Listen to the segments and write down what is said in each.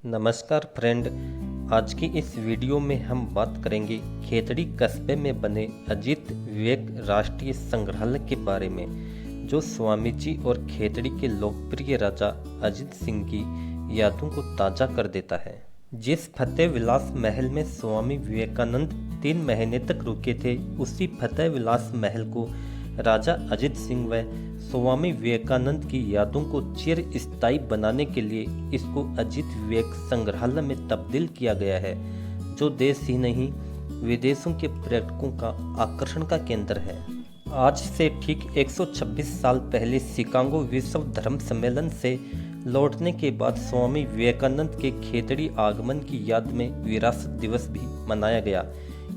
नमस्कार फ्रेंड। आज की इस वीडियो में हम बात करेंगे खेतड़ी कस्बे में बने अजीत विवेक राष्ट्रीय संग्रहालय के बारे में, जो स्वामी जी और खेतड़ी के लोकप्रिय राजा अजीत सिंह की यादों को ताज़ा कर देता है। जिस फतेह विलास महल में स्वामी विवेकानंद 3 महीने तक रुके थे, उसी फतेह विलास महल को राजा अजीत सिंह व स्वामी विवेकानंद की यादों को चिरस्थायी बनाने के लिए इसको अजीत विवेक संग्रहालय में तब्दील किया गया है, जो देश ही नहीं विदेशों के पर्यटकों का आकर्षण का केंद्र है। आज से ठीक 126 साल पहले शिकागो विश्व धर्म सम्मेलन से लौटने के बाद स्वामी विवेकानंद के खेतड़ी आगमन की याद में विरासत दिवस भी मनाया गया।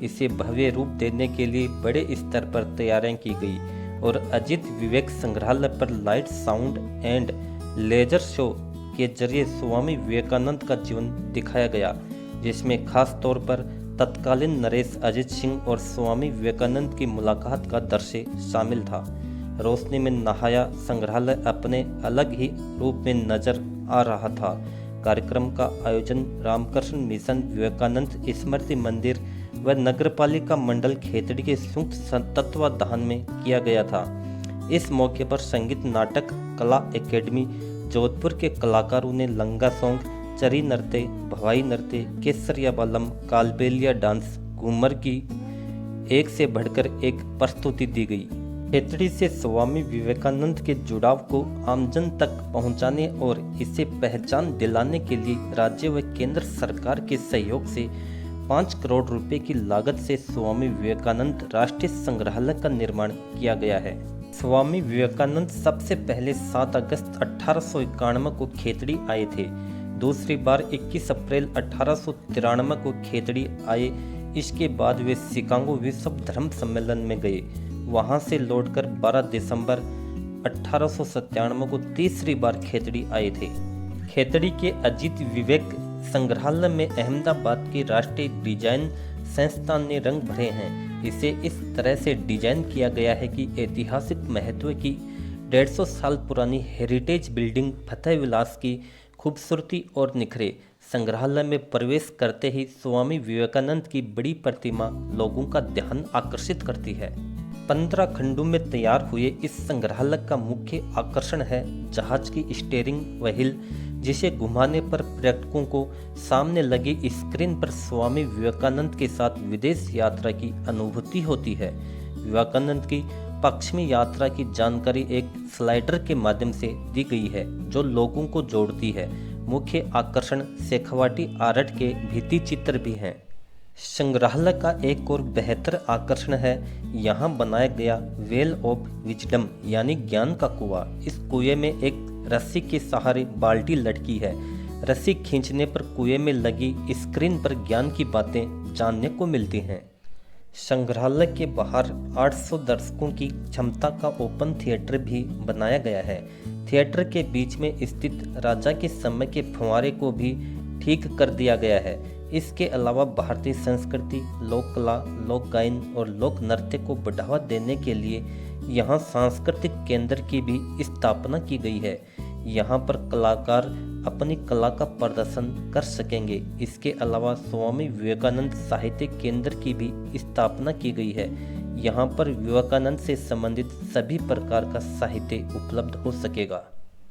इसे भव्य रूप देने के लिए बड़े स्तर पर तैयारियां की गई और अजीत विवेक संग्रहालय पर light, sound and laser show के जरिए स्वामी विवेकानंद का जीवन दिखाया गया, जिसमें खास तौर पर तत्कालीन नरेश अजीत सिंह और स्वामी विवेकानंद की मुलाकात का दृश्य शामिल था। रोशनी में नहाया संग्रहालय अपने अलग ही रूप में नजर आ रहा था। कार्यक्रम का आयोजन रामकृष्ण मिशन, विवेकानंद स्मृति मंदिर व नगरपालिका मंडल खेतड़ी के संयुक्त तत्वाधान में किया गया था। इस मौके पर संगीत नाटक कला एकेडमी जोधपुर के कलाकारों ने लंगा सॉन्ग, चरी नृत्य, भवाई नृत्य, केसरिया बालम, कालबेलिया डांस, घूमर की एक से बढ़कर एक प्रस्तुति दी गई। खेतड़ी से स्वामी विवेकानंद के जुड़ाव को आमजन तक पहुंचाने और इसे पहचान दिलाने के लिए राज्य व केंद्र सरकार के सहयोग से 5 करोड़ रुपए की लागत से स्वामी विवेकानंद राष्ट्रीय संग्रहालय का निर्माण किया गया है। स्वामी विवेकानंद सबसे पहले 7 अगस्त 1891 को खेतड़ी आए थे। दूसरी बार 21 अप्रैल 1893 को खेतड़ी आए। इसके बाद वे शिकागो विश्व धर्म सम्मेलन में गए। वहां से लौटकर 12 दिसंबर 1897 को तीसरी बार खेतड़ी आए थे। खेतड़ी के अजीत विवेक संग्रहालय में अहमदाबाद के राष्ट्रीय डिजाइन संस्थान ने रंग भरे हैं। इसे इस तरह से डिजाइन किया गया है कि ऐतिहासिक महत्व की 150 साल पुरानी हेरिटेज बिल्डिंग फतेह विलास की खूबसूरती और निखरे। संग्रहालय में प्रवेश करते ही स्वामी विवेकानंद की बड़ी प्रतिमा लोगों का ध्यान आकर्षित करती है। 15 खंडों में तैयार हुए इस संग्रहालय का मुख्य आकर्षण है जहाज की स्टीयरिंग व्हील, जिसे घुमाने पर पर्यटकों को सामने लगी स्क्रीन पर स्वामी विवेकानंद के साथ विदेश यात्रा की अनुभूति होती है। विवेकानंद की पश्चिमी यात्रा की जानकारी एक स्लाइडर के माध्यम से दी गई है, जो लोगों को जोड़ती है। मुख्य आकर्षण शेखावटी आर्ट के भित्ति चित्र भी हैं। संग्रहालय का एक और बेहतर आकर्षण है यहाँ बनाया गया वेल ऑफ विजडम यानी ज्ञान का कुआं। इस कुएं में एक रस्सी के सहारे बाल्टी लटकी है। रस्सी खींचने पर कुएं में लगी स्क्रीन पर ज्ञान की बातें जानने को मिलती हैं। संग्रहालय के बाहर 800 दर्शकों की क्षमता का ओपन थिएटर भी बनाया गया है। थिएटर के बीच में स्थित राजा के समय के फव्वारे को भी ठीक कर दिया गया है। इसके अलावा भारतीय संस्कृति, लोक कला, लोक गायन और लोक नृत्य को बढ़ावा देने के लिए यहाँ सांस्कृतिक केंद्र की भी स्थापना की गई है। यहाँ पर कलाकार अपनी कला का प्रदर्शन कर सकेंगे। इसके अलावा स्वामी विवेकानंद साहित्य केंद्र की भी स्थापना की गई है। यहाँ पर विवेकानंद से संबंधित सभी प्रकार का साहित्य उपलब्ध हो सकेगा।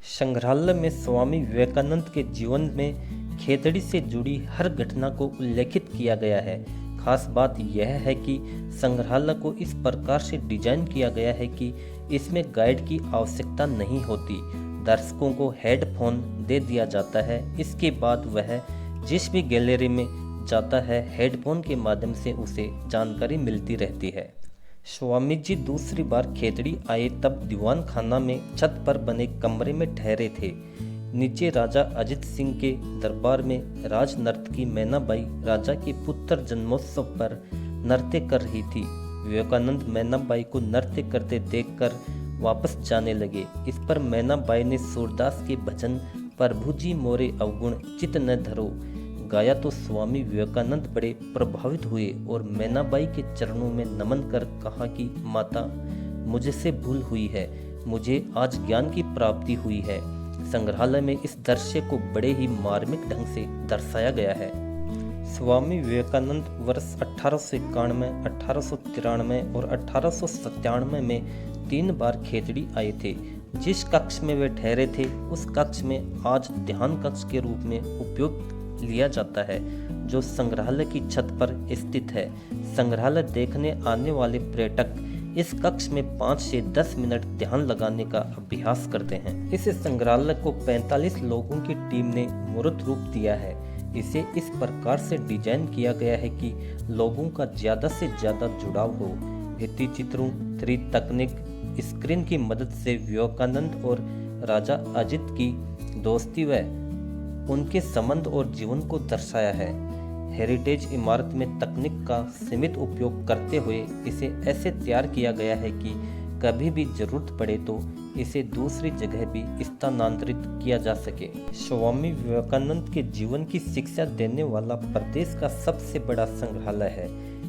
संग्रहालय में स्वामी विवेकानंद के जीवन में खेतड़ी से जुड़ी हर घटना को उल्लेखित किया गया है। खास बात यह है कि संग्रहालय को इस प्रकार से डिजाइन किया गया है कि इसमें गाइड की आवश्यकता नहीं होती। दर्शकों को हेडफोन दे दिया जाता है। इसके बाद वह जिस भी गैलरी में जाता है, हेडफोन के माध्यम से उसे जानकारी मिलती रहती है। स्वामी जी दूसरी बार खेतड़ी आए तब दीवान खाना में छत पर बने कमरे में ठहरे थे। नीचे राजा अजीत सिंह के दरबार में राज नर्तकी मैनाबाई राजा के पुत्र जन्मोत्सव पर नृत्य कर रही थी। विवेकानंद मैनाबाई को नृत्य करते देखकर वापस जाने लगे। इस पर मैनाबाई ने सूरदास के भजन प्रभु जी मोरे अवगुण चित न धरो गाया तो स्वामी विवेकानंद बड़े प्रभावित हुए और मैनाबाई के चरणों में नमन कर कहा कि माता, मुझसे भूल हुई है, मुझे आज ज्ञान की प्राप्ति हुई है। संग्रहालय में इस दृश्य को बड़े ही मार्मिक ढंग से दर्शाया गया है। स्वामी विवेकानंद वर्ष 1891, 1893 और 1897 में 3 बार खेतड़ी आए थे। जिस कक्ष में वे ठहरे थे उस कक्ष में आज ध्यान कक्ष के रूप में उपयोग लिया जाता है, जो संग्रहालय की छत पर स्थित है। संग्रहालय देखने आने वाले पर्यटक इस कक्ष में 5 से 10 मिनट ध्यान लगाने का अभ्यास करते हैं। इस संग्रहालय को 45 लोगों की टीम ने मूर्त रूप दिया है। इसे इस प्रकार से डिजाइन किया गया है कि लोगों का ज़्यादा से ज़्यादा जुड़ाव हो। भित्ति चित्रों, 3D तकनीक, स्क्रीन की मदद से विवेकानंद और राजा अजित की दोस्ती व उनके संबंध और जीवन को दर्शाया है। हेरिटेज इमारत में तकनीक का सीमित उपयोग करते हुए इसे ऐसे तैयार किया गया है कि कभी भी जरूरत पड़े तो इसे दूसरी जगह भी स्थानांतरित किया जा सके। स्वामी विवेकानंद के जीवन की शिक्षा देने वाला प्रदेश का सबसे बड़ा संग्रहालय है।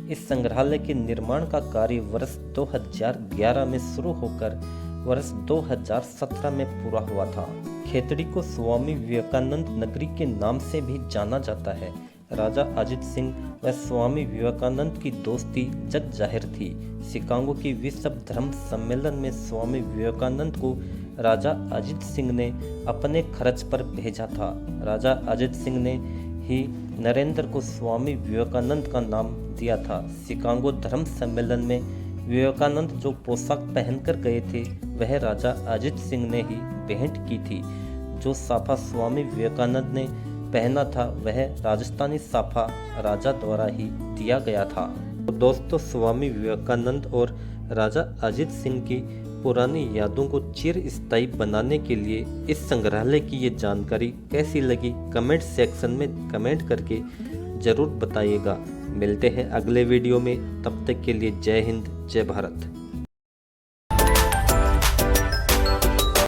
इस संग्रहालय के निर्माण का कार्य वर्ष 2011 में शुरू होकर वर्ष 2017 में पूरा हुआ था। खेतड़ी को स्वामी विवेकानंद नगरी के नाम से भी जाना जाता है। राजा अजित सिंह व स्वामी विवेकानंद की दोस्ती जग जाहिर थी। शिकागो की विश्व धर्म सम्मेलन में स्वामी विवेकानंद को राजा अजित सिंह ने अपने खर्च पर भेजा था। राजा अजित सिंह ने ही नरेंद्र को स्वामी विवेकानंद का नाम दिया था। शिकागो धर्म सम्मेलन में विवेकानंद जो पोशाक पहनकर गए थे वह राजा अजित सिंह ने ही भेंट की थी। जो साफा स्वामी विवेकानंद ने पहना था वह राजस्थानी साफा राजा द्वारा ही दिया गया था। तो दोस्तों, स्वामी विवेकानंद और राजा अजित सिंह की पुरानी यादों को चिरस्थायी बनाने के लिए इस संग्रहालय की ये जानकारी कैसी लगी कमेंट सेक्शन में कमेंट करके ज़रूर बताइएगा। मिलते हैं अगले वीडियो में, तब तक के लिए जय हिंद, जय भारत।